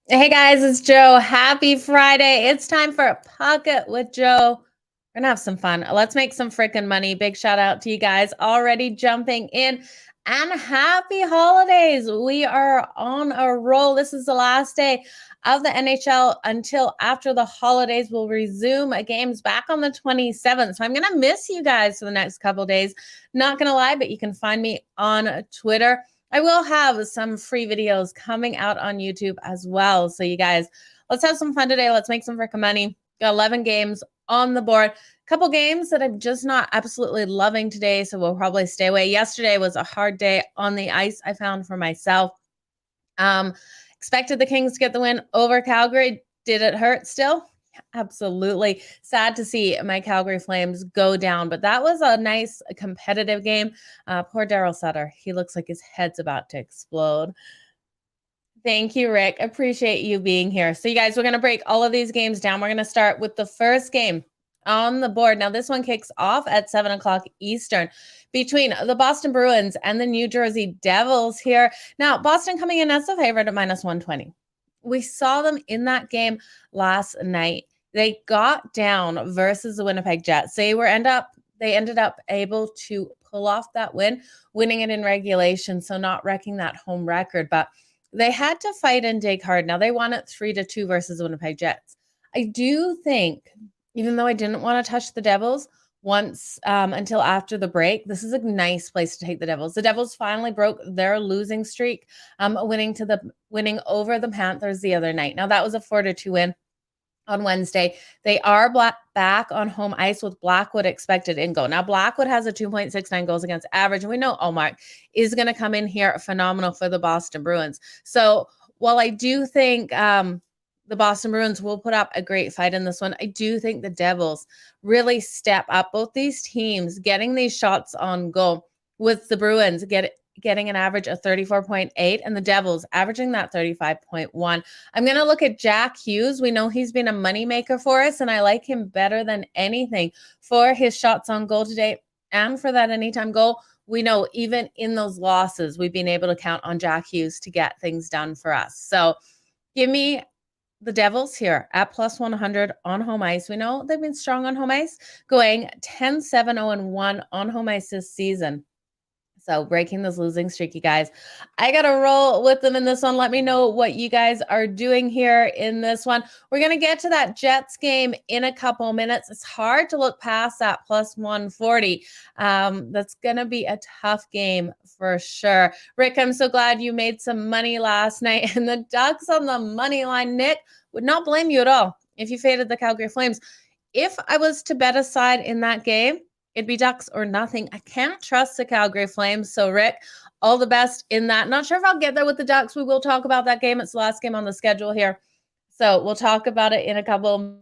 Hey guys, it's Joe. Happy Friday. It's time for a Pikket with Joe. We're gonna have some fun. Let's make some freaking money. Big shout out to you guys already jumping in. And happy holidays. We are on a roll. This is the last day of the NHL until after the holidays. We'll resume games back on the 27th. So I'm gonna miss you guys for the next couple days. Not gonna lie, but you can find me on Twitter. I will have some free videos coming out on YouTube as well. So you guys, let's have some fun today. Let's make some freaking money. Got 11 games on the board. A couple games that I'm just not absolutely loving today, so we'll probably stay away. Yesterday was a hard day on the ice, I found for myself. Expected the Kings to get the win over Calgary. Did it hurt still? Absolutely. Sad to see my Calgary Flames go down, but that was a nice competitive game. Poor Daryl Sutter. He looks like his head's about to explode. Thank you, Rick. Appreciate you being here. So you guys, we're going to break all of these games down. We're going to start with the first game on the board. Now, this one kicks off at 7 o'clock Eastern between the Boston Bruins and the New Jersey Devils here. Now, Boston coming in as the favorite at -120. We saw them in that game last night. They got down versus the Winnipeg Jets. They ended up able to pull off that win, winning it in regulation, so not wrecking that home record. But they had to fight and dig hard. Now, they won it 3-2 versus the Winnipeg Jets. I do think, even though I didn't want to touch the Devils once until after the break, this is a nice place to take the Devils. The Devils finally broke their losing streak, winning over the Panthers the other night. Now, that was a 4-2 win on Wednesday. They are back on home ice with Blackwood expected in goal. Now, Blackwood has a 2.69 goals against average, and we know Omar is going to come in here phenomenal for the Boston Bruins. So while I do think the Boston Bruins will put up a great fight in this one, I do think the Devils really step up. Both these teams getting these shots on goal, with the Bruins getting an average of 34.8 and the Devils averaging that 35.1. I'm going to look at Jack Hughes. We know he's been a moneymaker for us, and I like him better than anything for his shots on goal today and for that anytime goal. We know even in those losses, we've been able to count on Jack Hughes to get things done for us. So give me the Devils here at +100 on home ice. We know they've been strong on home ice, going 10-7-0-1 on home ice this season. So breaking this losing streak, you guys. I got to roll with them in this one. Let me know what you guys are doing here in this one. We're going to get to that Jets game in a couple minutes. It's hard to look past that +140. That's going to be a tough game for sure. Rick, I'm so glad you made some money last night. And the Ducks on the money line, Nick, would not blame you at all if you faded the Calgary Flames. If I was to bet a side in that game, it'd be Ducks or nothing. I can't trust the Calgary Flames. So, Rick, all the best in that. Not sure if I'll get there with the Ducks. We will talk about that game. It's the last game on the schedule here. So we'll talk about it in a couple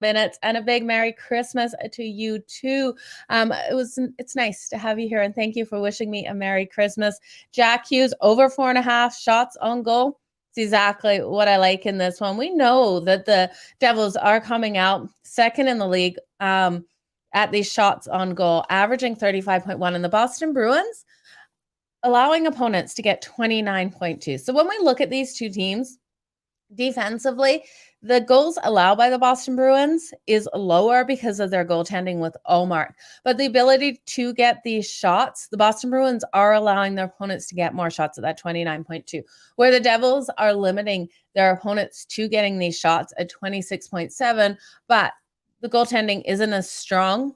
minutes. And a big Merry Christmas to you too. It's nice to have you here. And thank you for wishing me a Merry Christmas. Jack Hughes, over 4.5 shots on goal. It's exactly what I like in this one. We know that the Devils are coming out second in the league at these shots on goal, averaging 35.1, and the Boston Bruins allowing opponents to get 29.2. So when we look at these two teams defensively, the goals allowed by the Boston Bruins is lower because of their goaltending with Omar. But the ability to get these shots, the Boston Bruins are allowing their opponents to get more shots at that 29.2, where the Devils are limiting their opponents to getting these shots at 26.7, but the goaltending isn't as strong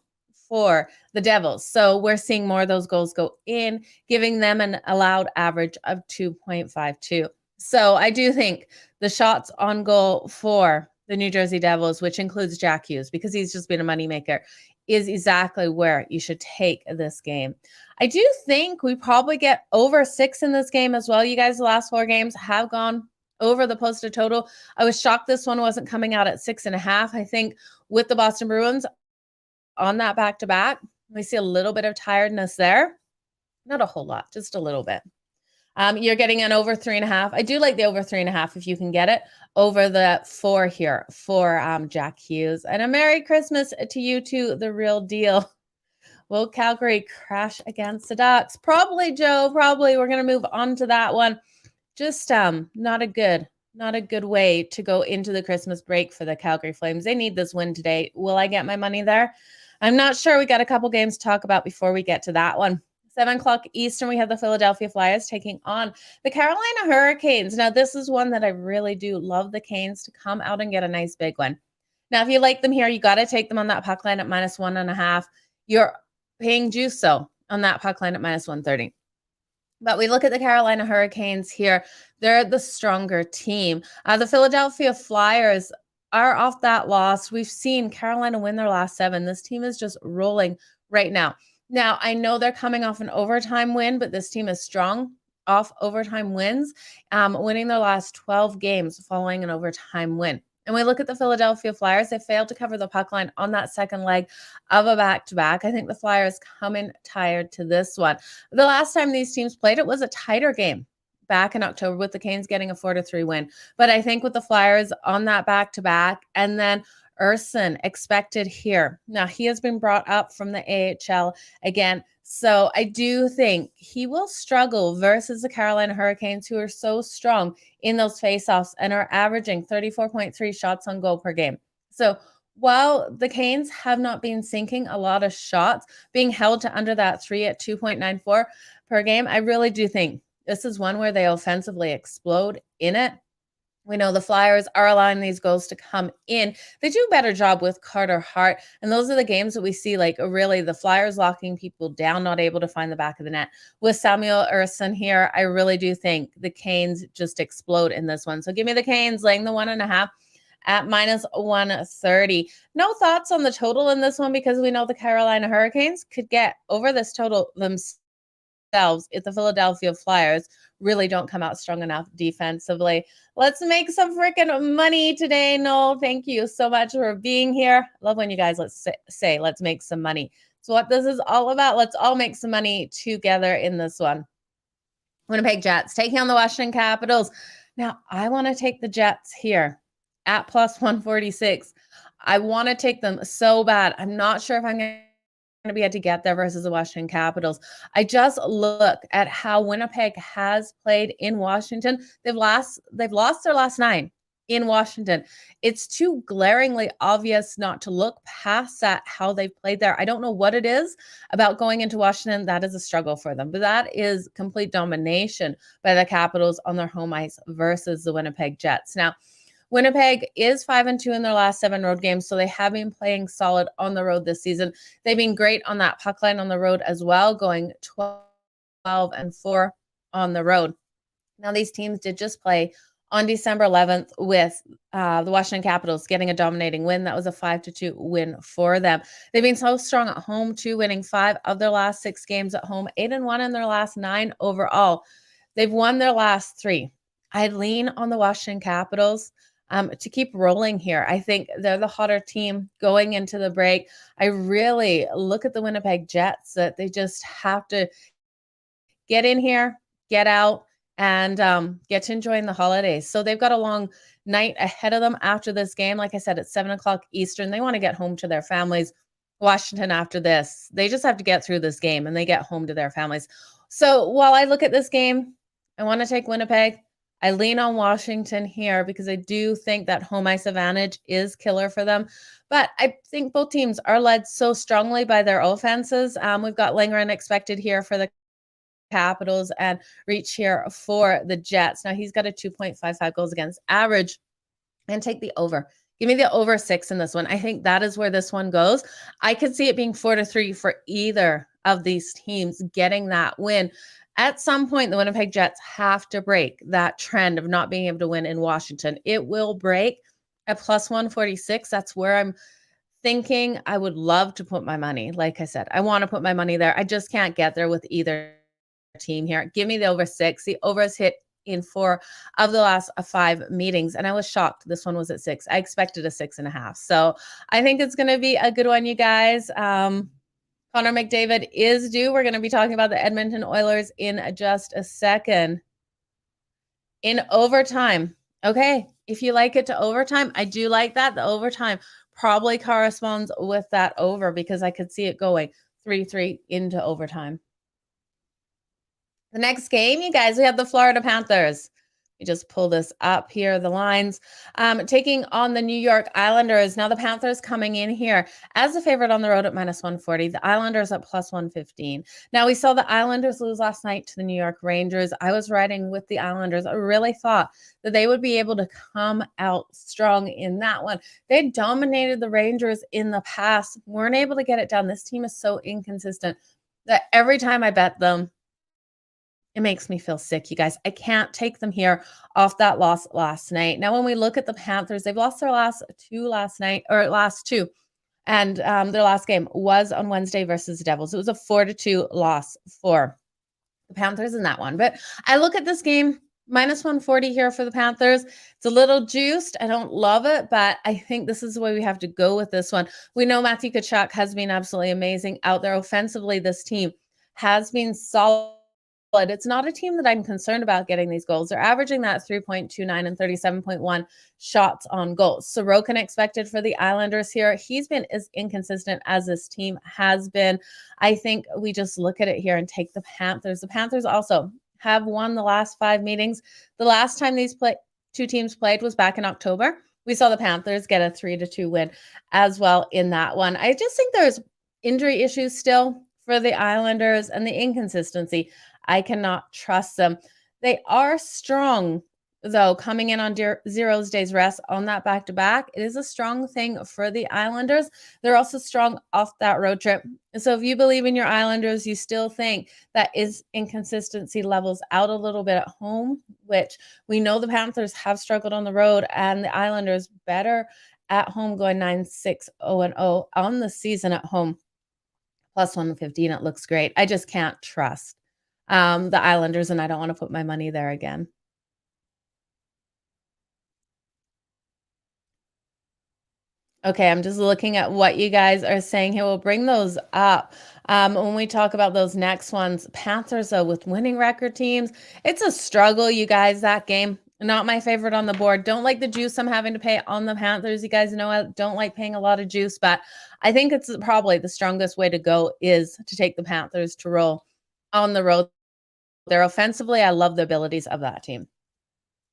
for the Devils. So we're seeing more of those goals go in, giving them an allowed average of 2.52. So I do think the shots on goal for the New Jersey Devils, which includes Jack Hughes, because he's just been a moneymaker, is exactly where you should take this game. I do think we probably get over 6 in this game as well. You guys, the last 4 games have gone over the posted total. I was shocked this one wasn't coming out at 6.5. I think with the Boston Bruins on that back-to-back, we see a little bit of tiredness there. Not a whole lot, just a little bit. You're getting an over 3.5. I do like the over 3.5 if you can get it over the 4 here for Jack Hughes. And a Merry Christmas to you too, the real deal. Will Calgary crash against the Ducks? Probably, Joe. Probably. We're going to move on to that one. Just not a good way to go into the Christmas break for the Calgary Flames. They need this win today. Will I get my money there? I'm not sure. We got a couple games to talk about before we get to that one. 7 o'clock Eastern, we have the Philadelphia Flyers taking on the Carolina Hurricanes. Now, this is one that I really do love the Canes to come out and get a nice big one. Now, if you like them here, you got to take them on that puck line at -1.5. You're paying juice, so on that puck line at -130. But we look at the Carolina Hurricanes here. They're the stronger team. The Philadelphia Flyers are off that loss. We've seen Carolina win their last 7. This team is just rolling right now. Now, I know they're coming off an overtime win, but this team is strong off overtime wins, winning their last 12 games following an overtime win. And we look at the Philadelphia Flyers. They failed to cover the puck line on that second leg of a back-to-back. I think the Flyers come in tired to this one. The last time these teams played, it was a tighter game back in October with the Canes getting a 4-3 win. But I think with the Flyers on that back-to-back, and then Urson expected here. Now, he has been brought up from the AHL again. So I do think he will struggle versus the Carolina Hurricanes, who are so strong in those faceoffs and are averaging 34.3 shots on goal per game. So while the Canes have not been sinking a lot of shots, being held to under that 3 at 2.94 per game, I really do think this is one where they offensively explode in it. We know the Flyers are allowing these goals to come in. They do a better job with Carter Hart. And those are the games that we see, like really the Flyers locking people down, not able to find the back of the net. With Samuel Ersson here, I really do think the Canes just explode in this one. So give me the Canes laying the 1.5 at -130. No thoughts on the total in this one because we know the Carolina Hurricanes could get over this total themselves if the Philadelphia Flyers really don't come out strong enough defensively. Let's make some freaking money today, Noel. Thank you so much for being here. I love when you guys say, let's make some money. So what this is all about, let's all make some money together in this one. Winnipeg Jets taking on the Washington Capitals. Now, I want to take the Jets here at +146. I want to take them so bad. I'm not sure if I'm going to be able to get there versus the Washington Capitals. I just look at how Winnipeg has played in Washington. They've lost their last 9 in Washington. It's too glaringly obvious not to look past that, how they've played there. I don't know what it is about going into Washington. That is a struggle for them, but that is complete domination by the Capitals on their home ice versus the Winnipeg Jets. Now, Winnipeg is 5-2 in their last 7 road games, so they have been playing solid on the road this season. They've been great on that puck line on the road as well, going 12-4 on the road. Now, these teams did just play on December 11th with the Washington Capitals getting a dominating win. That was a 5-2 win for them. They've been so strong at home too, winning 5 of their last 6 games at home, 8-1 in their last 9 overall. They've won their last 3. I'd lean on the Washington Capitals to keep rolling here. I think they're the hotter team going into the break. I really look at the Winnipeg Jets that they just have to get in here, get out, and get to enjoying the holidays. So they've got a long night ahead of them after this game. Like I said, it's 7 o'clock Eastern. They want to get home to their families. Washington after this, they just have to get through this game and they get home to their families. So while I look at this game, I want to take Winnipeg. I lean on Washington here because I do think that home ice advantage is killer for them. But I think both teams are led so strongly by their offenses. We've got Lindgren expected here for the Capitals and reach here for the Jets. Now, he's got a 2.55 goals against average. And take the over. Give me the over 6 in this one. I think that is where this one goes. I could see it being 4-3 for either of these teams getting that win. At some point, the Winnipeg Jets have to break that trend of not being able to win in Washington. It will break at plus 146. That's where I'm thinking I would love to put my money. Like I said, I want to put my money there. I just can't get there with either team here. Give me the over 6. The over has hit in 4 of the last 5 meetings, and I was shocked this one was at 6. I expected a 6.5. So I think it's going to be a good one, you guys. Connor McDavid is due. We're going to be talking about the Edmonton Oilers in just a second. In overtime. Okay, if you like it to overtime, I do like that. The overtime probably corresponds with that over because I could see it going 3-3 into overtime. The next game, you guys, we have the Florida Panthers. We just pull this up here, the lines. Taking on the New York Islanders. Now the Panthers coming in here as a favorite on the road at minus 140. The Islanders at plus 115. Now we saw the Islanders lose last night to the New York Rangers. I was riding with the Islanders. I really thought that they would be able to come out strong in that one. They dominated the Rangers in the past, weren't able to get it done. This team is so inconsistent that every time I bet them, it makes me feel sick, you guys. I can't take them here off that loss last night. Now, when we look at the Panthers, they've lost their last two. And their last game was on Wednesday versus the Devils. It was a 4-2 loss for the Panthers in that one. But I look at this game, minus 140 here for the Panthers. It's a little juiced. I don't love it, but I think this is the way we have to go with this one. We know Matthew Tkachuk has been absolutely amazing out there offensively. This team has been solid. It's not a team that I'm concerned about getting these goals. They're averaging that 3.29 and 37.1 shots on goal. Sorokin expected for the Islanders here. He's been as inconsistent as this team has been. I think we just look at it here and take the Panthers. The Panthers also have won the last 5 meetings. The last time these two teams played was back in October. We saw the Panthers get a 3-2 win as well in that one. I just think there's injury issues still for the Islanders and the inconsistency. I cannot trust them. They are strong, though, coming in on 0 days rest on that back-to-back. It is a strong thing for the Islanders. They're also strong off that road trip. So if you believe in your Islanders, you still think that is inconsistency levels out a little bit at home, which we know the Panthers have struggled on the road, and the Islanders better at home, going 9-6-0-0 on the season at home. Plus 115, it looks great. I just can't trust the Islanders, and I don't want to put my money there again. Okay, I'm just looking at what you guys are saying here. We'll bring those up when we talk about those next ones. Panthers, though, with winning record teams, it's a struggle, you guys, that game. Not my favorite on the board. Don't like the juice I'm having to pay on the Panthers. You guys know I don't like paying a lot of juice, but I think it's probably the strongest way to go is to take the Panthers to roll on the road. They're offensively, I love the abilities of that team.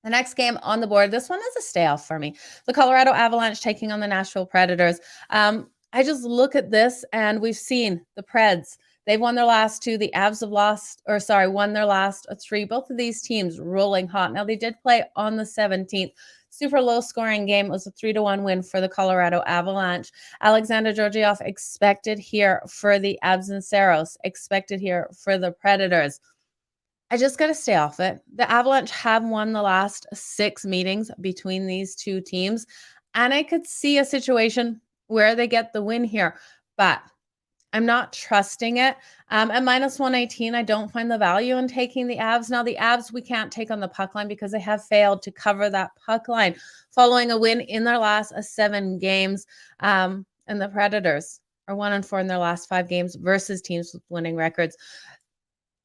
The next game on the board, this one is a stay off for me. The Colorado Avalanche taking on the Nashville Predators. I just look at this and we've seen the Preds. They've won their last 2. The Avs have won their last 3. Both of these teams rolling hot. Now, they did play on the 17th. Super low scoring game. It was a 3-1 win for the Colorado Avalanche. Alexander Georgiev expected here for the Avs and Saros. Expected here for the Predators. I just got to stay off it. The Avalanche have won the last 6 meetings between these two teams, and I could see a situation where they get the win here, but I'm not trusting it. At minus 118, I don't find the value in taking the Avs. Now, the Avs, we can't take on the puck line because they have failed to cover that puck line following a win in their last 7 games, and the Predators are 1-4 in their last 5 games versus teams with winning records.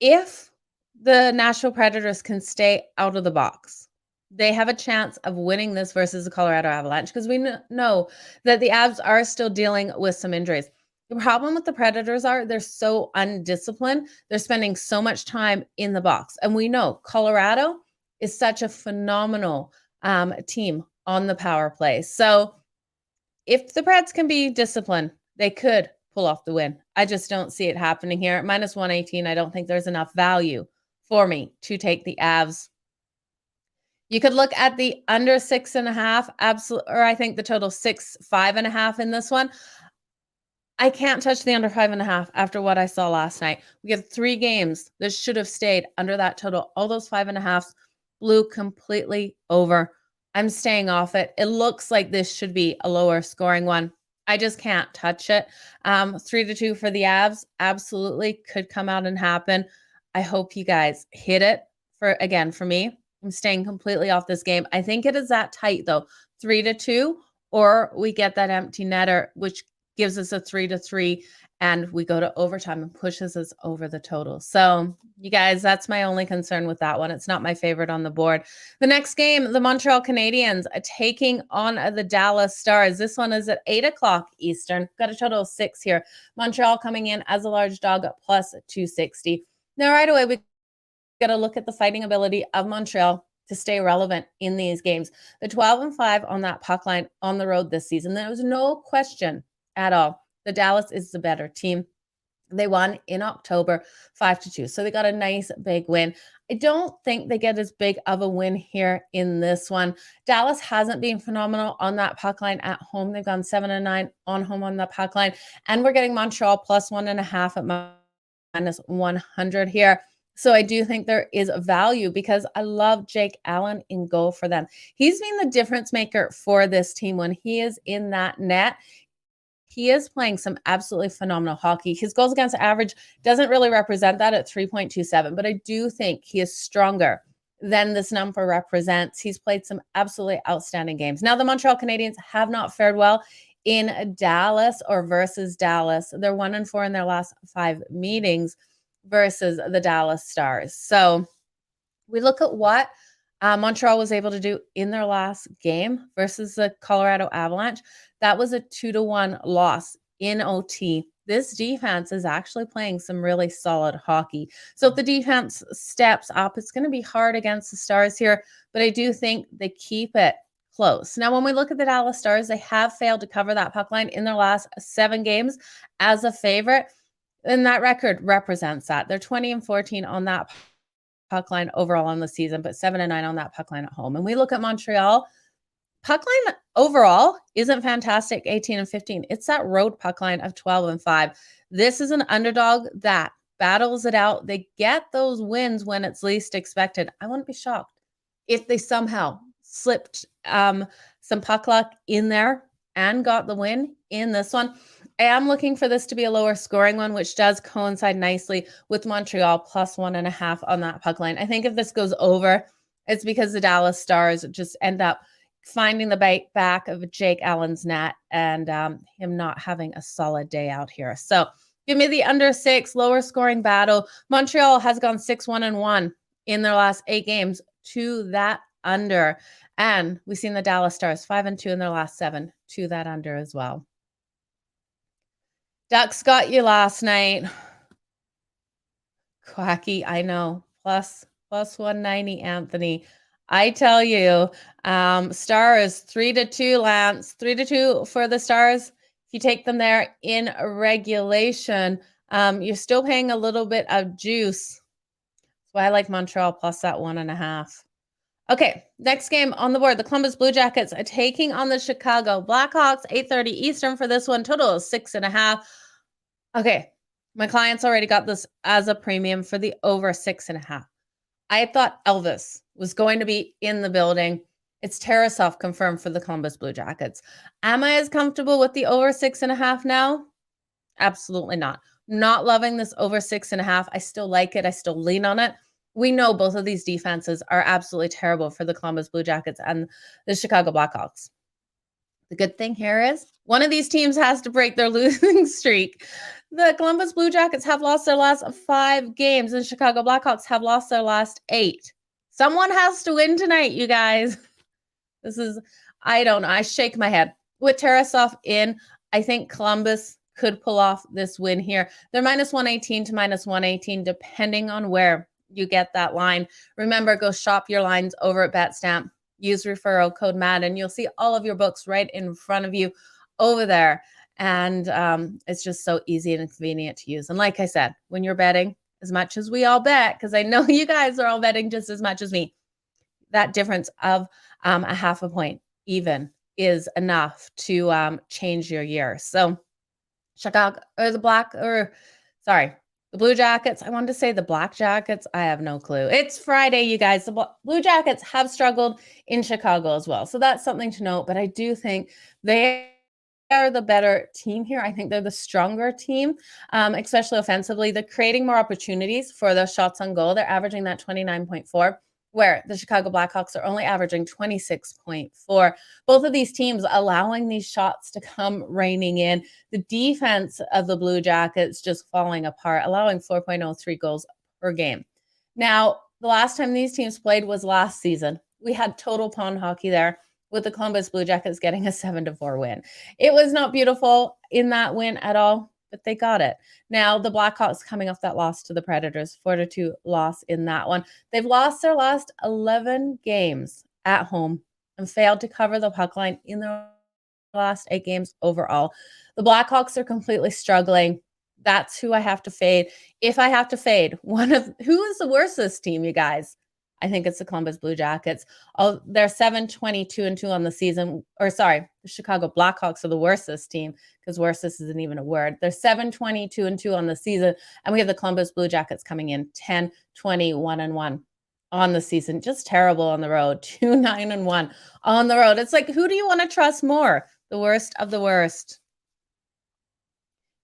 If the Nashville Predators can stay out of the box, they have a chance of winning this versus the Colorado Avalanche, because we know that the Avs are still dealing with some injuries. The problem with the Predators are they're so undisciplined. They're spending so much time in the box. And we know Colorado is such a phenomenal team on the power play. So if the Preds can be disciplined, they could pull off the win. I just don't see it happening here. At minus 118, I don't think there's enough value for me to take the Avs You could look at the under 6.5, absolutely, or I think the total 5.5 in this one. I can't touch the under 5.5 after what I saw last night. We have 3 games that should have stayed under that total. All those 5.5s blew completely over. I'm staying off it. It looks like this should be a lower scoring one. I just can't touch it. 3-2 for the Avs absolutely could come out and happen. I hope you guys hit it. For me, I'm staying completely off this game. I think it is that tight though, 3-2, or we get that empty netter, which gives us a 3-3, and we go to overtime and pushes us over the total. So you guys, that's my only concern with that one. It's not my favorite on the board. The next game, the Montreal Canadiens taking on the Dallas Stars. This one is at 8 o'clock Eastern. Got a total of 6 here. Montreal coming in as a large dog at plus 260. Now, right away, we got to look at the fighting ability of Montreal to stay relevant in these games. The 12-5 on that puck line on the road this season. There was no question at all. The Dallas is the better team. They won in October 5-2. So they got a nice big win. I don't think they get as big of a win here in this one. Dallas hasn't been phenomenal on that puck line at home. They've gone 7-9 on home on the puck line. And we're getting Montreal plus 1.5 at minus 100 here. So I do think there is value because I love Jake Allen in goal for them. He's been the difference maker for this team when he is in that net. He is playing some absolutely phenomenal hockey. His goals against average doesn't really represent that at 3.27, but I do think he is stronger than this number represents. He's played some absolutely outstanding games. Now, the Montreal Canadiens have not fared well in Dallas or versus Dallas. They're 1-4 in their last 5 meetings versus the Dallas Stars. So we look at what Montreal was able to do in their last game versus the Colorado Avalanche. That was a 2-1 loss in OT. This defense is actually playing some really solid hockey. So if the defense steps up, it's going to be hard against the Stars here, but I do think they keep it close. Now, when we look at the Dallas Stars, they have failed to cover that puck line in their last 7 games as a favorite, and that record represents that. They're 20-14 on that puck line overall on the season, but 7-9 on that puck line at home. And we look at Montreal, puck line overall isn't fantastic, 18-15. It's that road puck line of 12-5. This is an underdog that battles it out. They get those wins when it's least expected. I wouldn't be shocked if they somehow slipped some puck luck in there and got the win in this one. I am looking for this to be a lower scoring one, which does coincide nicely with Montreal plus 1.5 on that puck line. I think if this goes over, it's because the Dallas Stars just end up finding the back of Jake Allen's net and him not having a solid day out here. So give me the under 6, lower scoring battle. Montreal has gone 6-1-1 in their last 8 games to that under. And we've seen the Dallas Stars 5-2 in their last 7 to that under as well. Ducks got you last night. Quacky, I know. Plus 190, Anthony. I tell you, Stars 3-2, Lance. 3-2 for the Stars. If you take them there in regulation, you're still paying a little bit of juice. That's why I like Montreal plus that 1.5. Okay, next game on the board, the Columbus Blue Jackets are taking on the Chicago Blackhawks, 8:30 Eastern for this one, total of 6.5. Okay, my clients already got this as a premium for the over 6.5. I thought Elvis was going to be in the building. It's Tarasov confirmed for the Columbus Blue Jackets. Am I as comfortable with the over 6.5 now? Absolutely not. Not loving this over 6.5. I still like it. I still lean on it. We know both of these defenses are absolutely terrible for the Columbus Blue Jackets and the Chicago Blackhawks. The good thing here is one of these teams has to break their losing streak. The Columbus Blue Jackets have lost their last 5 games, and Chicago Blackhawks have lost their last 8. Someone has to win tonight, you guys. I don't know. I shake my head. With Tarasov in, I think Columbus could pull off this win here. They're minus 118 to minus 118, depending on where you get that line. Remember, go shop your lines over at Betstamp. Use referral code Madden. You'll see all of your books right in front of you over there. And it's just so easy and convenient to use. And like I said, when you're betting, as much as we all bet, because I know you guys are all betting just as much as me, that difference of a half a point even is enough to change your year. So Chicago or the Blue Jackets. I wanted to say the Black Jackets. I have no clue. It's Friday, you guys. The Blue Jackets have struggled in Chicago as well. So that's something to note. But I do think they are the better team here. I think they're the stronger team, especially offensively. They're creating more opportunities for those shots on goal. They're averaging that 29.4, where the Chicago Blackhawks are only averaging 26.4. Both of these teams allowing these shots to come raining in. The defense of the Blue Jackets just falling apart, allowing 4.03 goals per game. Now, the last time these teams played was last season. We had total pond hockey there, with the Columbus Blue Jackets getting a 7-4 win. It was not beautiful in that win at all, but they got it. Now, the Blackhawks coming off that loss to the Predators, 4-2 loss in that one. They've lost their last 11 games at home and failed to cover the puck line in their last 8 games overall. The Blackhawks are completely struggling. That's who I have to fade. If I have to fade, who is the worstest team, you guys? I think it's the Columbus Blue Jackets. They're 7-22-2 on the season. The Chicago Blackhawks are the worstest team, because worstest isn't even a word. They're 7-22-2 on the season, and we have the Columbus Blue Jackets coming in 10-21-1 on the season. Just terrible on the road. 2-9-1 on the road. It's like, who do you want to trust more? The worst of the worst.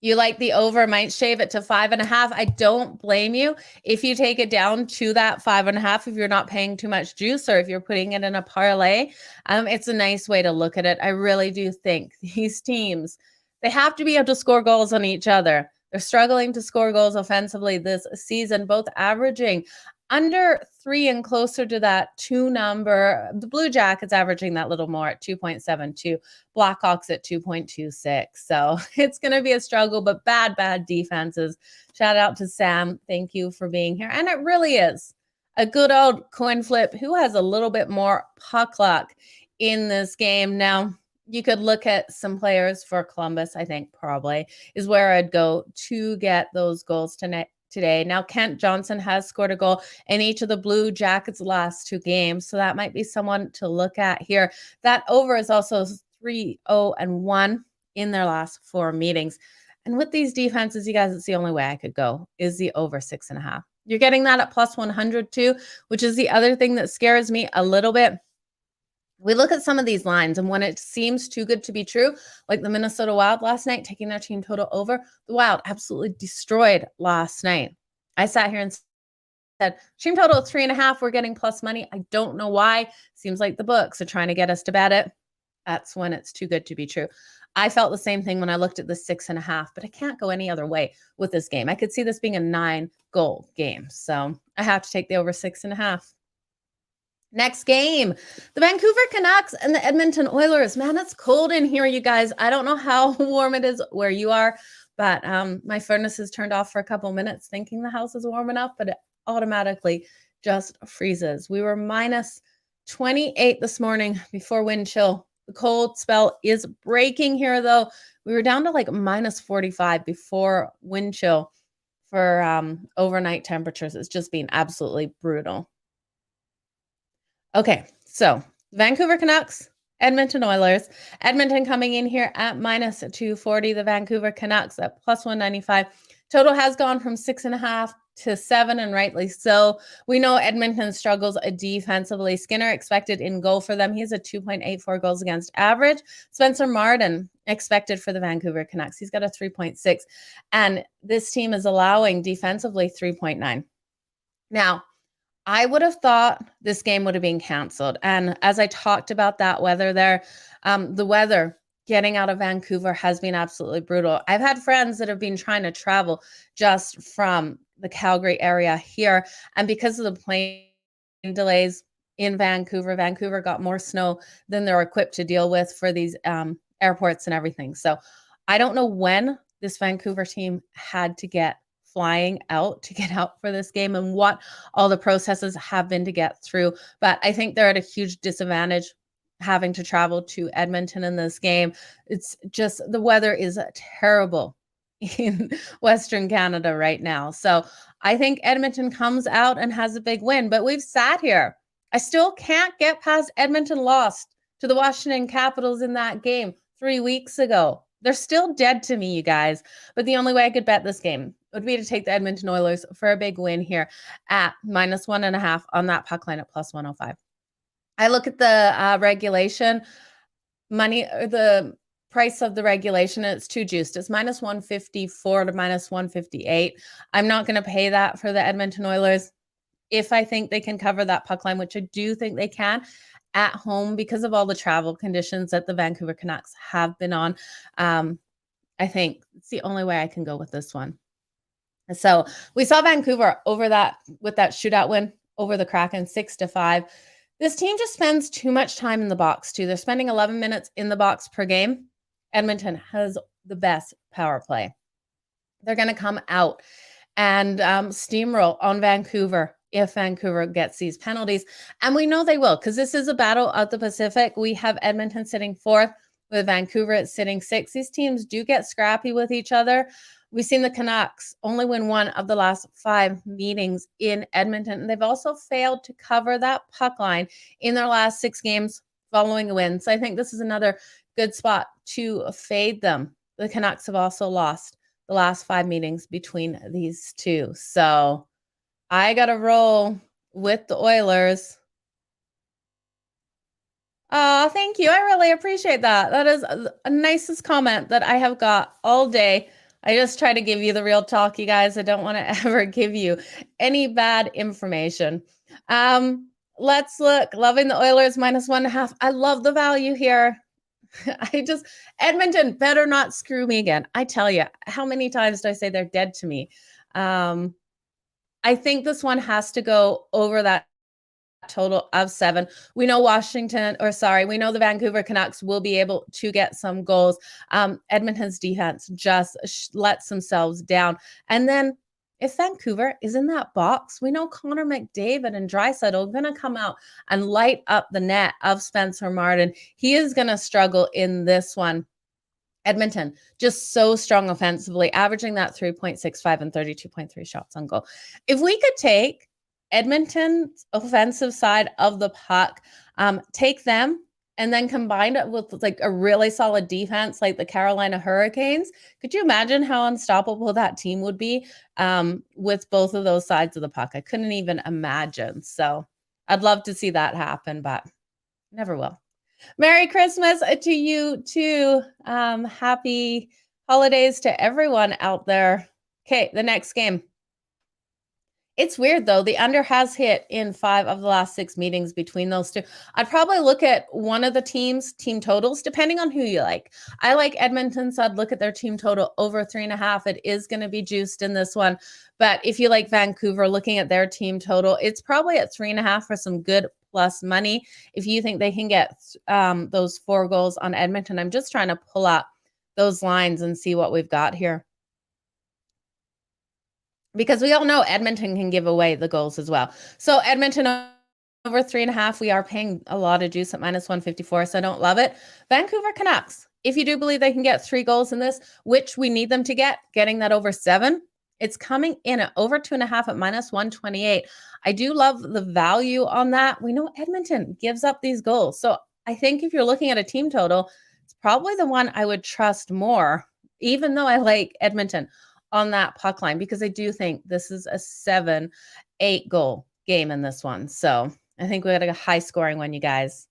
You like the over, might shave it to 5.5. I don't blame you if you take it down to that 5.5, if you're not paying too much juice, or if you're putting it in a parlay. It's a nice way to look at it. I really do think these teams, they have to be able to score goals on each other. They're struggling to score goals offensively this season, both averaging under 3 and closer to that 2 number. The Blue Jackets averaging that little more at 2.72, Blackhawks at 2.26. So it's going to be a struggle, but bad defenses. Shout out to Sam. Thank you for being here. And it really is a good old coin flip. Who has a little bit more puck luck in this game? Now, you could look at some players for Columbus. I think probably is where I'd go to get those goals today. Now, Kent Johnson has scored a goal in each of the Blue Jackets' last 2 games, so that might be someone to look at here. That over is also 3-0-1 in their last 4 meetings. And with these defenses, you guys, it's the only way I could go is the over 6.5. You're getting that at plus 100 too, which is the other thing that scares me a little bit. We look at some of these lines, and when it seems too good to be true, like the Minnesota Wild last night, taking their team total over, the Wild absolutely destroyed last night. I sat here and said, team total 3.5, we're getting plus money. I don't know why. Seems like the books are trying to get us to bet it. That's when it's too good to be true. I felt the same thing when I looked at the 6.5, but I can't go any other way with this game. I could see this being a 9-goal game. So I have to take the over 6.5. Next game, the Vancouver Canucks and the Edmonton Oilers. Man, it's cold in here, you guys. I don't know how warm it is where you are, but my furnace is turned off for a couple minutes thinking the house is warm enough, but it automatically just freezes. We were minus 28 this morning before wind chill. The cold spell is breaking here, though. We were down to like minus 45 before wind chill for overnight temperatures. It's just been absolutely brutal. Okay, so Vancouver Canucks, Edmonton Oilers. Edmonton coming in here at minus 240. The Vancouver Canucks at plus 195. Total has gone from 6.5 to 7, and rightly so. We know Edmonton struggles defensively. Skinner expected in goal for them. He has a 2.84 goals against average. Spencer Martin expected for the Vancouver Canucks. He's got a 3.6. And this team is allowing defensively 3.9. Now, I would have thought this game would have been canceled. And as I talked about that weather there, the weather getting out of Vancouver has been absolutely brutal. I've had friends that have been trying to travel just from the Calgary area here. And because of the plane delays in Vancouver, Vancouver got more snow than they're equipped to deal with for these airports and everything. So I don't know when this Vancouver team had to get flying out to get out for this game and what all the processes have been to get through. But I think they're at a huge disadvantage having to travel to Edmonton in this game. It's just the weather is terrible in Western Canada right now. So I think Edmonton comes out and has a big win. But we've sat here I still can't get past Edmonton lost to the Washington Capitals in that game 3 weeks ago. They're still dead to me, you guys. But the only way I could bet this game would be to take the Edmonton Oilers for a big win here at -1.5 on that puck line at +105. I look at the regulation money, or the price of the regulation, and it's too juiced. It's -154 to -158. I'm not going to pay that for the Edmonton Oilers. If I think they can cover that puck line, which I do think they can at home because of all the travel conditions that the Vancouver Canucks have been on, I think it's the only way I can go with this one. So we saw Vancouver over that with that shootout win over the Kraken 6-5. This team just spends too much time in the box too. They're spending 11 minutes in the box per game. Edmonton has the best power play. They're going to come out and steamroll on Vancouver if Vancouver gets these penalties. And we know they will, because this is a battle of the Pacific. We have Edmonton sitting 4th with Vancouver at sitting 6th. These teams do get scrappy with each other. We've seen the Canucks only win 1 of the last 5 meetings in Edmonton. And they've also failed to cover that puck line in their last 6 games following a win. So I think this is another good spot to fade them. The Canucks have also lost the last 5 meetings between these two. So I got to roll with the Oilers. Oh, thank you. I really appreciate that. That is a nicest comment that I have got all day. I just try to give you the real talk, you guys. I don't want to ever give you any bad information. Let's look. Loving the Oilers -1.5. I love the value here. Edmonton better not screw me again. I tell you, how many times do I say they're dead to me? I think this one has to go over that total of 7. We know we know the Vancouver Canucks will be able to get some goals. Edmonton's defense just lets themselves down. And then if Vancouver is in that box, we know Connor McDavid and Draisaitl are going to come out and light up the net of Spencer Martin. He is going to struggle in this one. Edmonton, just so strong offensively, averaging that 3.65 and 32.3 shots on goal. If we could take Edmonton's offensive side of the puck, take them, and then combine it with like a really solid defense like the Carolina Hurricanes, could you imagine how unstoppable that team would be with both of those sides of the puck? I couldn't even imagine. So I'd love to see that happen, but never will. Merry Christmas to you too. Happy holidays to everyone out there. Okay, the next game. It's weird though. The under has hit in 5 of the last 6 meetings between those two. I'd probably look at one of the teams' team totals, depending on who you like. I like Edmonton, so I'd look at their team total over 3.5. It is going to be juiced in this one. But if you like Vancouver, looking at their team total, it's probably at 3.5 for some good plus money. If you think they can get those 4 goals on Edmonton, I'm just trying to pull up those lines and see what we've got here. Because we all know Edmonton can give away the goals as well. So Edmonton over 3.5, we are paying a lot of juice at -154, so I don't love it. Vancouver Canucks, if you do believe they can get 3 goals in this, which we need them to getting that over 7, it's coming in at over 2.5 at -128. I do love the value on that. We know Edmonton gives up these goals. So I think if you're looking at a team total, it's probably the one I would trust more, even though I like Edmonton on that puck line, because I do think this is a 7-8 goal game in this one. So I think we got a high scoring one, you guys.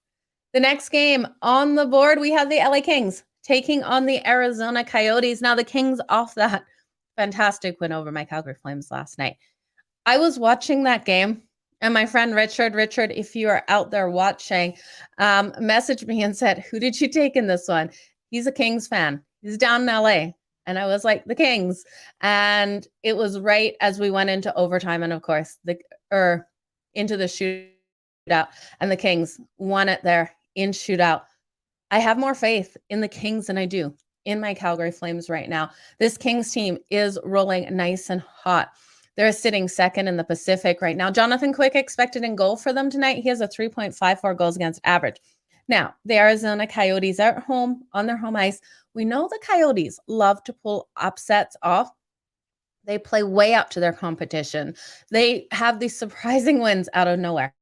The next game on the board, we have the LA Kings taking on the Arizona Coyotes. Now the Kings off that fantastic win over my Calgary Flames last night. I was watching that game and my friend Richard, if you are out there watching, messaged me and said, who did you take in this one? He's a Kings fan. He's down in LA. And I was like, the Kings. And it was right as we went into overtime. And of course, into the shootout. And the Kings won it there in shootout. I have more faith in the Kings than I do in my Calgary Flames right now. This Kings team is rolling nice and hot. They're sitting 2nd in the Pacific right now. Jonathan Quick expected in goal for them tonight. He has a 3.54 goals against average. Now, the Arizona Coyotes are at home on their home ice. We know the Coyotes love to pull upsets off. They play way up to their competition. They have these surprising wins out of nowhere.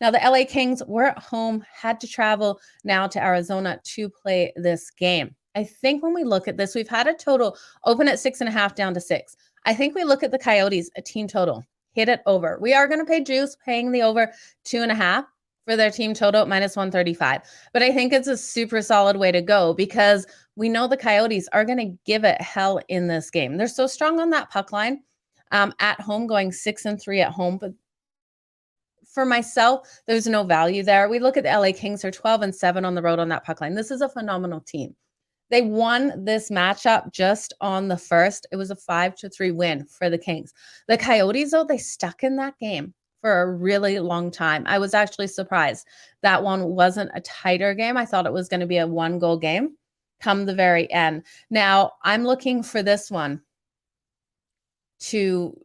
Now, the LA Kings were at home, had to travel now to Arizona to play this game. I think when we look at this, we've had a total open at 6.5 down to 6. I think we look at the Coyotes, a team total, hit it over. We are going to pay juice, paying the over 2.5 for their team total minus 135. But I think it's a super solid way to go because we know the Coyotes are going to give it hell in this game. They're so strong on that puck line at home, going 6-3 at home. But for myself, there's no value there. We look at the LA Kings, are 12-7 on the road on that puck line. This is a phenomenal team. They won this matchup just on the first. It was a 5-3 win for the Kings. The Coyotes, though, they stuck in that game for a really long time. I was actually surprised that one wasn't a tighter game. I thought it was going to be a 1-goal game come the very end. Now, I'm looking for this one to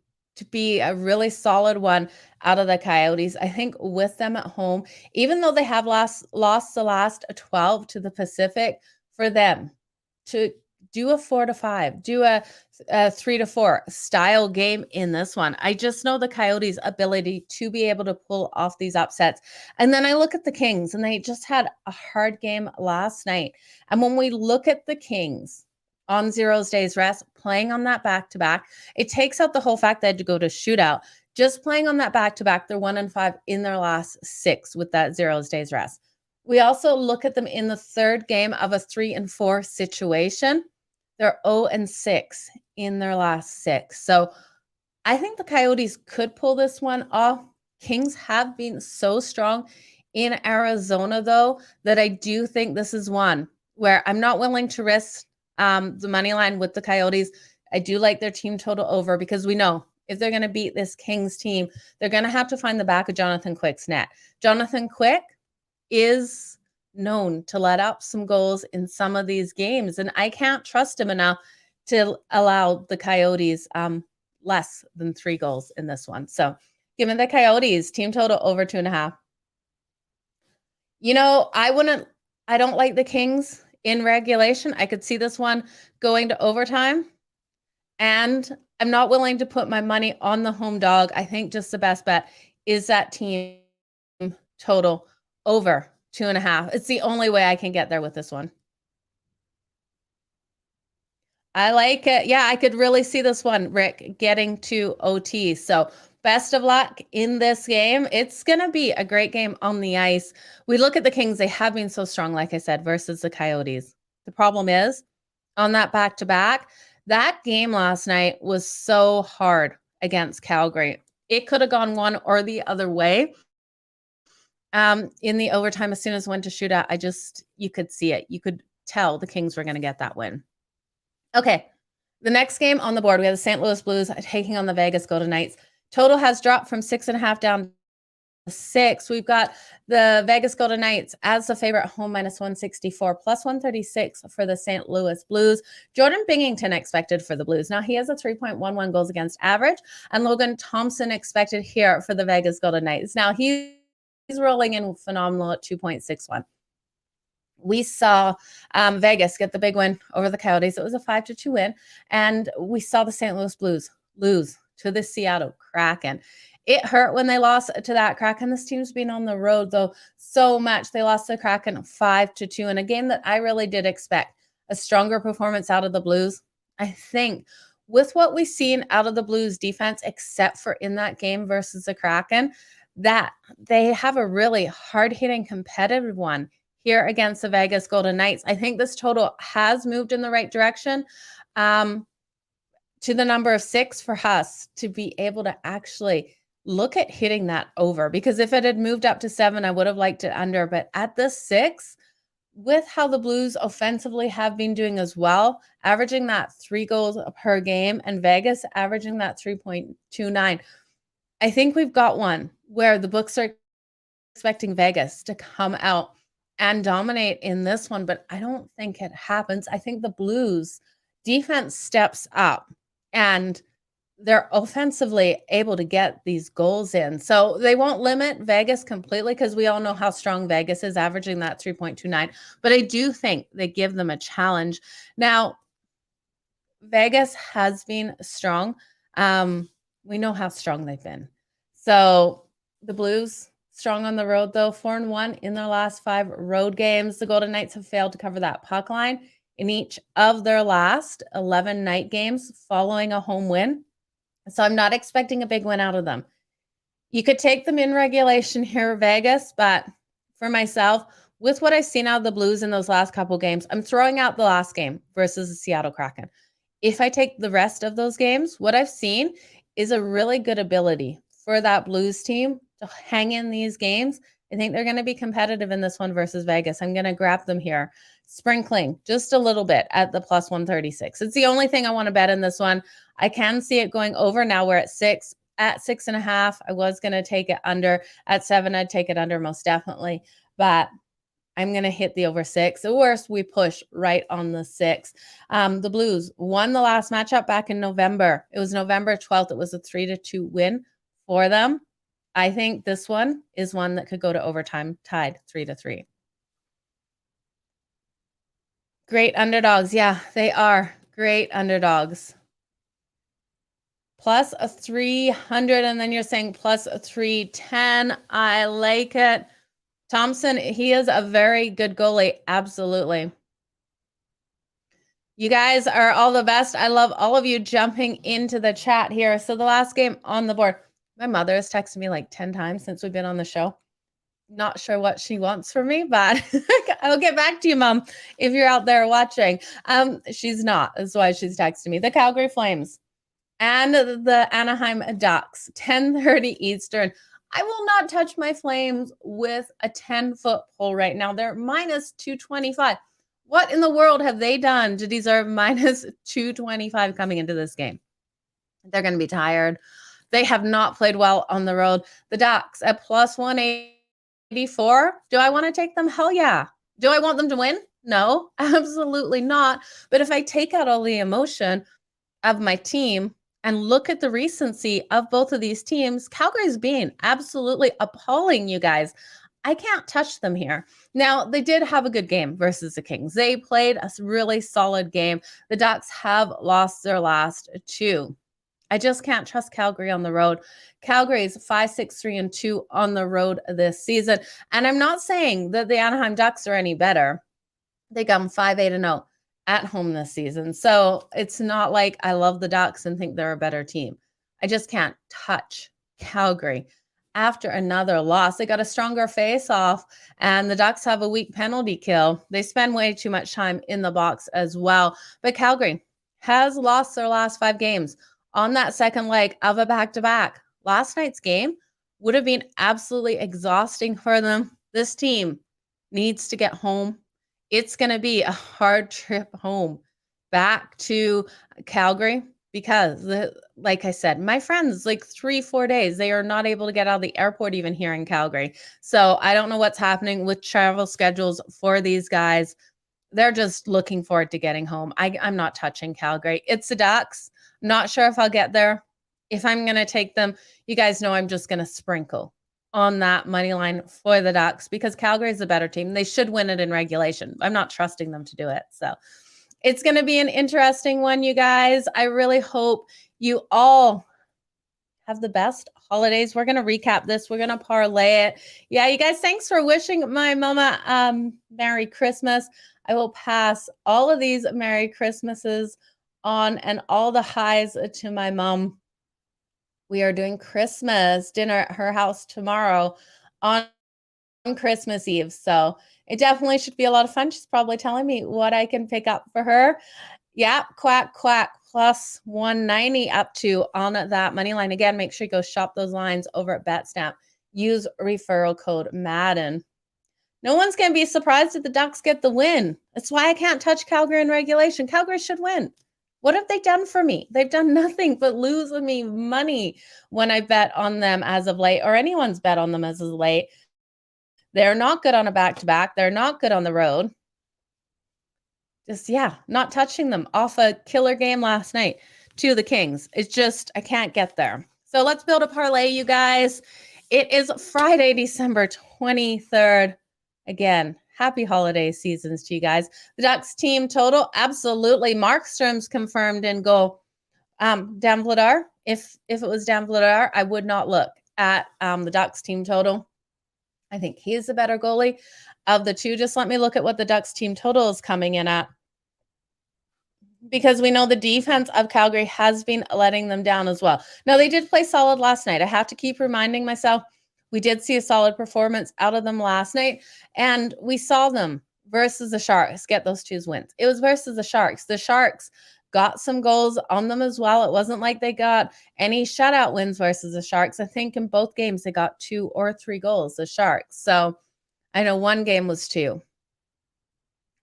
be a really solid one out of the Coyotes. I think with them at home, even though they have lost the last 12 to the Pacific, for them to do a 4-5, do a 3-4 style game in this one. I just know the Coyotes' ability to be able to pull off these upsets. And then I look at the Kings, and they just had a hard game last night. And when we look at the Kings on 0 days rest, playing on that back-to-back, it takes out the whole fact they had to go to shootout. Just playing on that back-to-back, they're 1-5 in their last 6 with that 0 days rest. We also look at them in the third game of a 3-4 situation. They're 0-6 in their last 6. So I think the Coyotes could pull this one off. Kings have been so strong in Arizona, though, that I do think this is one where I'm not willing to risk the money line with the Coyotes. I do like their team total over because we know if they're going to beat this Kings team, they're going to have to find the back of Jonathan Quick's net. Jonathan Quick is known to let up some goals in some of these games, and I can't trust him enough to allow the Coyotes less than 3 goals in this one. So given the Coyotes team total over 2.5. I don't like the Kings in regulation. I could see this one going to overtime, and I'm not willing to put my money on the home dog. I think just the best bet is that team total over 2.5. It's the only way I can get there with this one. I like it. Yeah, I could really see this one, Rick, getting to OT. So best of luck in this game. It's going to be a great game on the ice. We look at the Kings. They have been so strong, like I said, versus the Coyotes. The problem is on that back-to-back, that game last night was so hard against Calgary. It could have gone one or the other way. In the overtime, as soon as it went to shootout, you could see it. You could tell the Kings were going to get that win. Okay, the next game on the board, we have the St. Louis Blues taking on the Vegas Golden Knights. Total has dropped from 6.5 down to 6. We've got the Vegas Golden Knights as the favorite home minus 164, plus 136 for the St. Louis Blues. Jordan Binnington expected for the Blues. Now he has a 3.11 goals against average, and Logan Thompson expected here for the Vegas Golden Knights. Now he's rolling in phenomenal at 2.61. We saw Vegas get the big win over the Coyotes. It was a 5-2 win. And we saw the St. Louis Blues lose to the Seattle Kraken. It hurt when they lost to that Kraken. This team's been on the road, though, so much. They lost to Kraken 5-2 in a game that I really did expect a stronger performance out of the Blues. I think with what we've seen out of the Blues defense, except for in that game versus the Kraken, that they have a really hard-hitting competitive one here against the Vegas Golden Knights. I think this total has moved in the right direction to the number of 6 for us to be able to actually look at hitting that over, because if it had moved up to 7, I would have liked it under. But at the 6, with how the Blues offensively have been doing as well, averaging that 3 goals per game, and Vegas averaging that 3.29, I think we've got one where the books are expecting Vegas to come out and dominate in this one, but I don't think it happens. I think the Blues defense steps up and they're offensively able to get these goals in. So they won't limit Vegas completely because we all know how strong Vegas is, averaging that 3.29. But I do think they give them a challenge. Now, Vegas has been strong. We know how strong they've been. So the Blues strong on the road, though. 4-1 in their last 5 road games. The Golden Knights have failed to cover that puck line in each of their last 11 night games following a home win. So I'm not expecting a big win out of them. You could take them in regulation here, Vegas, but for myself, with what I've seen out of the Blues in those last couple games, I'm throwing out the last game versus the Seattle Kraken. If I take the rest of those games, what I've seen is a really good ability for that Blues team to hang in these games. I think they're going to be competitive in this one versus Vegas. I'm going to grab them here, sprinkling just a little bit at the plus 136. It's the only thing I want to bet in this one. I can see it going over. Now we're at 6. At 6.5, I was going to take it under. At 7, I'd take it under most definitely. But I'm going to hit the over 6. At worst, we push right on the 6. The Blues won the last matchup back in November. It was November 12th. It was a 3-2 win for them. I think this one is one that could go to overtime, tied 3-3. Great underdogs. Yeah, they are great underdogs. Plus a 300, and then you're saying plus a 310. I like it. Thompson, he is a very good goalie. Absolutely. You guys are all the best. I love all of you jumping into the chat here. So the last game on the board, my mother has texted me like 10 times since we've been on the show. Not sure what she wants from me, but I'll get back to you, Mom, if you're out there watching. She's not. That's why she's texting me. The Calgary Flames and the Anaheim Ducks, 10:30 Eastern. I will not touch my Flames with a 10-foot pole right now. They're minus 225. What in the world have they done to deserve minus 225 coming into this game? They're going to be tired. They have not played well on the road. The Ducks at plus 184. Do I want to take them? Hell yeah. Do I want them to win? No, absolutely not. But if I take out all the emotion of my team and look at the recency of both of these teams, Calgary's being absolutely appalling, you guys. I can't touch them here. Now, they did have a good game versus the Kings. They played a really solid game. The Ducks have lost their last 2. I just can't trust Calgary on the road. Calgary's 5-6-3-2 on the road this season. And I'm not saying that the Anaheim Ducks are any better. They come 5-8-0 at home this season. So it's not like I love the Ducks and think they're a better team. I just can't touch Calgary. After another loss, they got a stronger face-off, and the Ducks have a weak penalty kill. They spend way too much time in the box as well. But Calgary has lost their last 5 games on that second leg of a back-to-back. Last night's game would have been absolutely exhausting for them. This team needs to get home. It's going to be a hard trip home back to Calgary because, like I said, my friends, like 3-4 days, they are not able to get out of the airport even here in Calgary. So I don't know what's happening with travel schedules for these guys. They're just looking forward to getting home. I'm not touching Calgary. It's the Ducks. Not sure if I'll get there. If I'm going to take them, you guys know I'm just going to sprinkle on that money line for the Ducks because Calgary is a better team. They should win it in regulation. I'm not trusting them to do it. So it's going to be an interesting one, you guys. I really hope you all have the best holidays. We're going to recap this. We're going to parlay it. Yeah, you guys, thanks for wishing my mama Merry Christmas. I will pass all of these Merry Christmases on and all the highs to my mom. We are doing Christmas dinner at her house tomorrow on Christmas Eve. So it definitely should be a lot of fun. She's probably telling me what I can pick up for her. Yeah, quack, plus 190 up to on that money line. Again, make sure you go shop those lines over at Betstamp. Use referral code Madden. No one's going to be surprised if the Ducks get the win. That's why I can't touch Calgary in regulation. Calgary should win. What have they done for me? They've done nothing but lose me money when I bet on them as of late, or anyone's bet on them as of late. They're not good on a back-to-back. They're not good on the road. Just, yeah, not touching them off a killer game last night to the Kings. It's just, I can't get there. So let's build a parlay, you guys. It is Friday, December 23rd. Again, happy holiday seasons to you guys. The Ducks team total, absolutely. Markstrom's confirmed in goal. Dan Vladar, if it was Dan Vladar, I would not look at the Ducks team total. I think he is the better goalie of the two. Just let me look at what the Ducks team total is coming in at, because we know the defense of Calgary has been letting them down as well. Now, they did play solid last night. I have to keep reminding myself, we did see a solid performance out of them last night, and we saw them versus the Sharks get those 2 wins. It was versus the Sharks. The Sharks got some goals on them as well. It wasn't like they got any shutout wins versus the Sharks. I think in both games they got 2 or 3 goals, the Sharks. So I know one game was 2.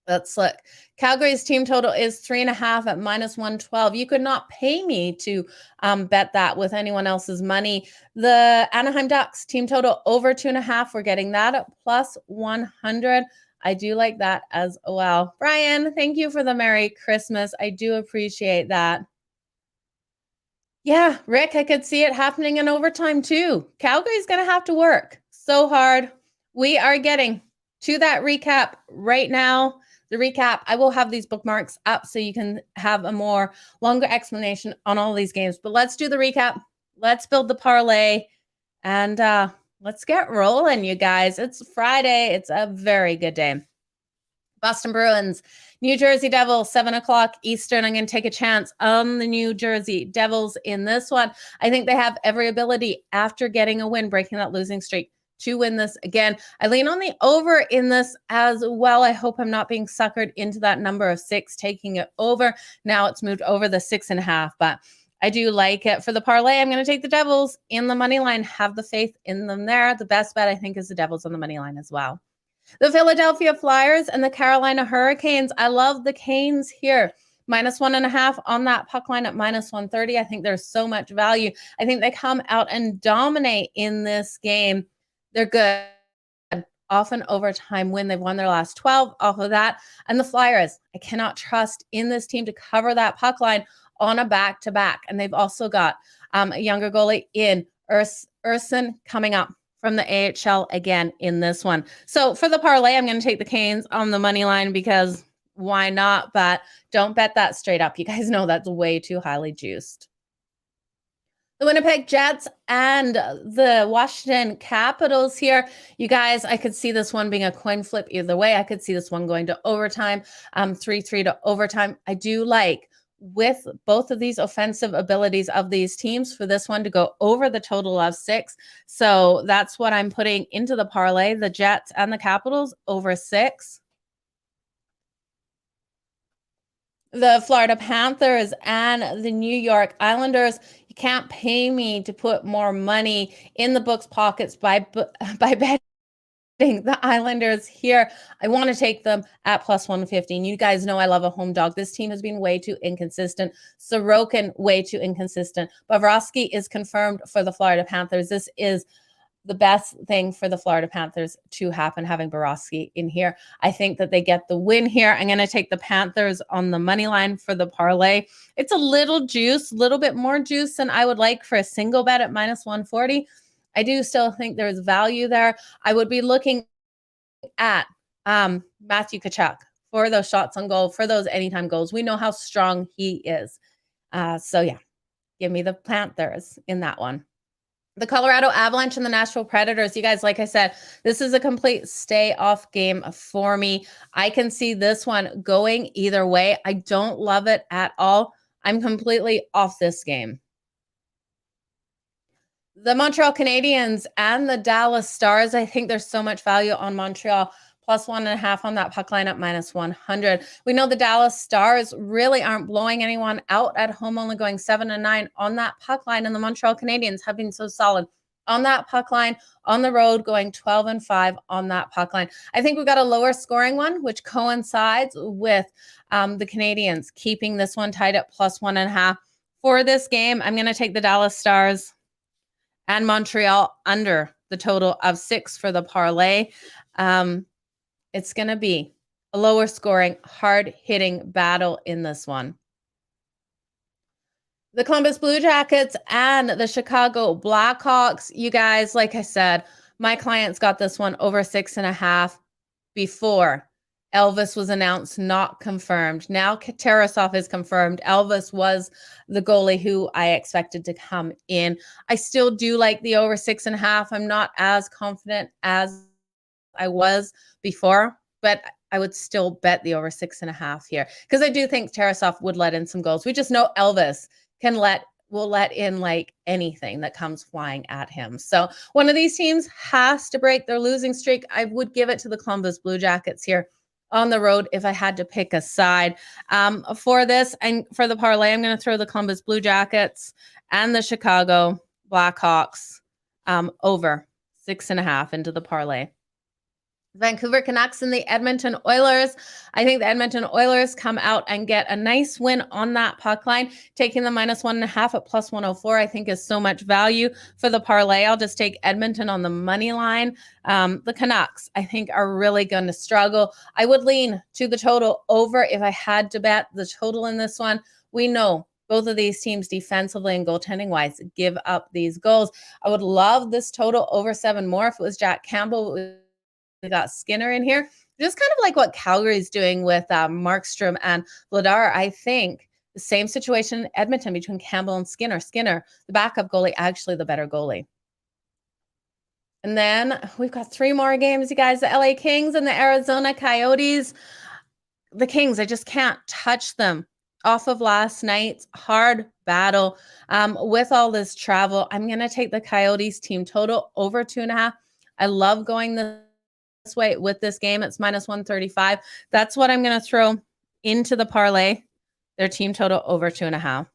Let's look. Calgary's team total is 3.5 at -112. You could not pay me to bet that with anyone else's money. The Anaheim Ducks team total over 2.5. We're getting that at +100. I do like that as well. Brian, thank you for the Merry Christmas. I do appreciate that. Yeah, Rick, I could see it happening in overtime too. Calgary's going to have to work so hard. We are getting to that recap right now. The recap, I will have these bookmarks up so you can have a more longer explanation on all these games. But let's do the recap. Let's build the parlay. And let's get rolling, you guys. It's Friday. It's a very good day. Boston Bruins, New Jersey Devils, 7 o'clock Eastern. I'm going to take a chance on the New Jersey Devils in this one. I think they have every ability after getting a win, breaking that losing streak, to win this again. I lean on the over in this as well. I hope I'm not being suckered into that number of 6, taking it over. Now it's moved over the 6.5, but I do like it. For the parlay, I'm going to take the Devils in the money line. Have the faith in them there. The best bet, I think, is the Devils on the money line as well. The Philadelphia Flyers and the Carolina Hurricanes. I love the Canes here. -1.5 on that puck line at -130. I think there's so much value. I think they come out and dominate in this game. They're good. Often overtime win. They've won their last 12 off of that. And the Flyers, I cannot trust in this team to cover that puck line on a back-to-back. And they've also got a younger goalie in Urson coming up from the AHL again in this one. So for the parlay, I'm going to take the Canes on the money line because why not? But don't bet that straight up. You guys know that's way too highly juiced. The Winnipeg Jets and the Washington Capitals here. You guys, I could see this one being a coin flip either way. I could see this one going to overtime, 3-3 to overtime. I do like, with both of these offensive abilities of these teams, for this one to go over the total of 6. So that's what I'm putting into the parlay, the Jets and the Capitals over 6. The Florida Panthers and the New York Islanders. You can't pay me to put more money in the books' pockets by betting the Islanders here. I want to take them at +115. You guys know I love a home dog. This team has been way too inconsistent. Sorokin, way too inconsistent. Bobrovsky is confirmed for the Florida Panthers. This is the best thing for the Florida Panthers to happen, having Bobrovsky in here. I think that they get the win here. I'm going to take the Panthers on the money line for the parlay. It's a little juice, a little bit more juice than I would like for a single bet at -140. I do still think there's value there. I would be looking at Matthew Tkachuk for those shots on goal, for those anytime goals. We know how strong he is. So yeah, give me the Panthers in that one. The Colorado Avalanche and the Nashville Predators. You guys, like I said, this is a complete stay off game for me. I can see this one going either way. I don't love it at all. I'm completely off this game. The Montreal Canadiens and the Dallas Stars. I think there's so much value on Montreal. +1.5 on that puck line at -100. We know the Dallas Stars really aren't blowing anyone out at home, only going 7-9 on that puck line. And the Montreal Canadiens have been so solid on that puck line, on the road, going 12-5 on that puck line. I think we got a lower scoring one, which coincides with the Canadiens keeping this one tied at +1.5. For this game, I'm going to take the Dallas Stars and Montreal under the total of 6 for the parlay. It's going to be a lower scoring, hard-hitting battle in this one. The Columbus Blue Jackets and the Chicago Blackhawks. You guys, like I said, my clients got this one over 6.5 before Elvis was announced, not confirmed. Now Tarasov is confirmed. Elvis was the goalie who I expected to come in. I still do like the over 6.5. I'm not as confident as I was before, but I would still bet the over 6.5 here because I do think Tarasov would let in some goals. We just know Elvis will let in like anything that comes flying at him. So one of these teams has to break their losing streak. I would give it to the Columbus Blue Jackets here on the road if I had to pick a side. For this and for the parlay, I'm going to throw the Columbus Blue Jackets and the Chicago Blackhawks over 6.5 into the parlay. Vancouver Canucks and the Edmonton Oilers. I think the Edmonton Oilers come out and get a nice win on that puck line. Taking the -1.5 at +104, I think is so much value for the parlay. I'll just take Edmonton on the money line. The Canucks, I think, are really going to struggle. I would lean to the total over if I had to bet the total in this one. We know both of these teams defensively and goaltending wise give up these goals. I would love this total over 7 more if it was Jack Campbell. We got Skinner in here. Just kind of like what Calgary's doing with Markstrom and Vladar. I think the same situation in Edmonton between Campbell and Skinner. Skinner, the backup goalie, actually the better goalie. And then we've got 3 more games, you guys. The LA Kings and the Arizona Coyotes. The Kings, I just can't touch them. Off of last night's hard battle with all this travel, I'm going to take the Coyotes team total over 2.5. I love going this way with this game. It's -135. That's what I'm going to throw into the parlay. Their team total over 2.5.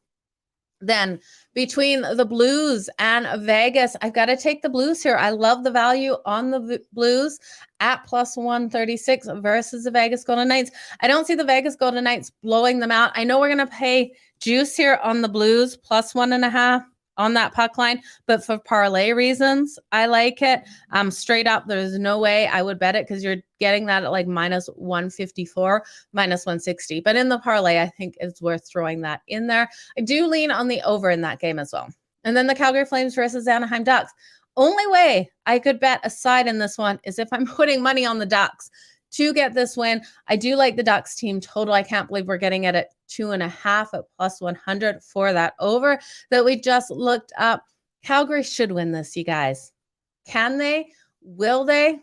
Then between the Blues and Vegas, I've got to take the Blues here. I love the value on the Blues at +136 versus the Vegas Golden Knights. I don't see the Vegas Golden Knights blowing them out. I know we're going to pay juice here on the Blues +1.5 on that puck line, but for parlay reasons, I like it. Straight up, there's no way I would bet it because you're getting that at like -154, -160. But in the parlay, I think it's worth throwing that in there. I do lean on the over in that game as well. And then the Calgary Flames versus Anaheim Ducks. Only way I could bet a side in this one is if I'm putting money on the Ducks to get this win. I do like the Ducks team total. I can't believe we're getting it at 2.5 at +100 for that over that we just looked up. Calgary should win this, you guys. Can they? Will they?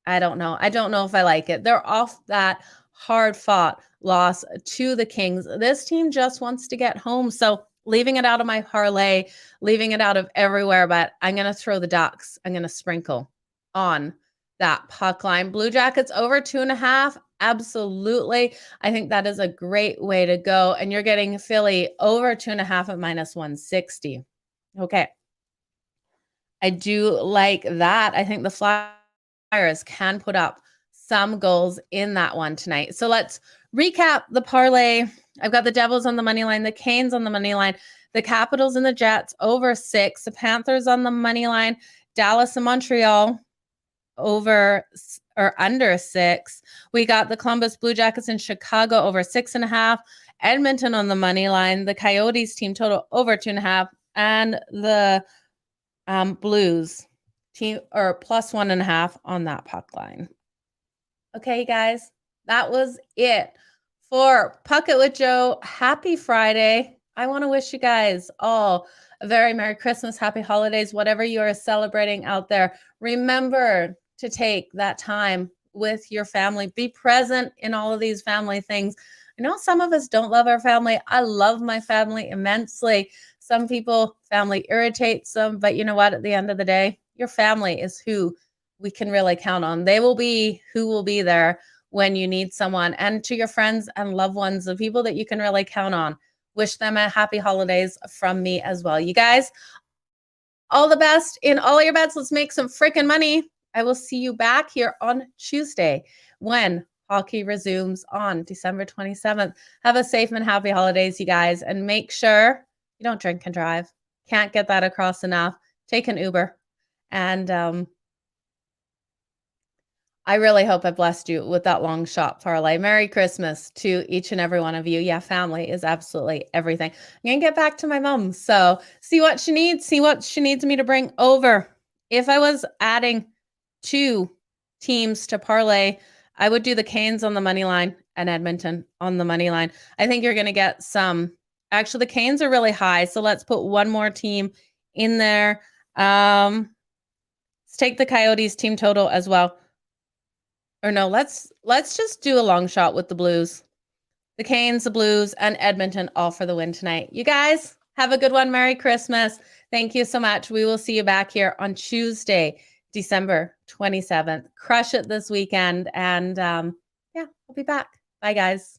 I don't know. I don't know if I like it. They're off that hard-fought loss to the Kings. This team just wants to get home. So leaving it out of my parlay, leaving it out of everywhere, but I'm going to throw the Ducks. I'm going to sprinkle on that puck line. Blue Jackets over 2.5. Absolutely. I think that is a great way to go. And you're getting Philly over 2.5 at -160. Okay. I do like that. I think the Flyers can put up some goals in that one tonight. So let's recap the parlay. I've got the Devils on the money line, the Canes on the money line, the Capitals and the Jets over 6, the Panthers on the money line, Dallas and Montreal over or under 6. We got the Columbus Blue Jackets in Chicago over 6.5, Edmonton on the money line, the Coyotes team total over 2.5, and the Blues team or +1.5 on that puck line. Okay, guys, that was it for Puck It with Joe. Happy Friday. I want to wish you guys all a very Merry Christmas, Happy Holidays, whatever you are celebrating out there. Remember to take that time with your family. Be present in all of these family things. I know some of us don't love our family. I love my family immensely. Some people, family irritates them, but you know what? At the end of the day, your family is who we can really count on. They will be who will be there when you need someone. And to your friends and loved ones, the people that you can really count on, wish them a happy holidays from me as well. You guys, all the best in all your bets. Let's make some freaking money. I will see you back here on Tuesday when hockey resumes on December 27th. Have a safe and happy holidays, you guys, and make sure you don't drink and drive. Can't get that across enough. Take an Uber. And I really hope I blessed you with that long shot parlay. Merry Christmas to each and every one of you. Yeah, family is absolutely everything. I'm going to get back to my mom. So see what she needs me to bring over. If I was adding 2 teams to parlay, I would do the Canes on the money line and Edmonton on the money line. I think you're going to get some. Actually, the Canes are really high. So let's put one more team in there. It's take the Coyotes team total as well. Or no, let's just do a long shot with the Blues. The Canes, the Blues, and Edmonton all for the win tonight. You guys have a good one. Merry Christmas. Thank you so much. We will see you back here on Tuesday, December 27th. Crush it this weekend. And yeah, I'll be back. Bye, guys.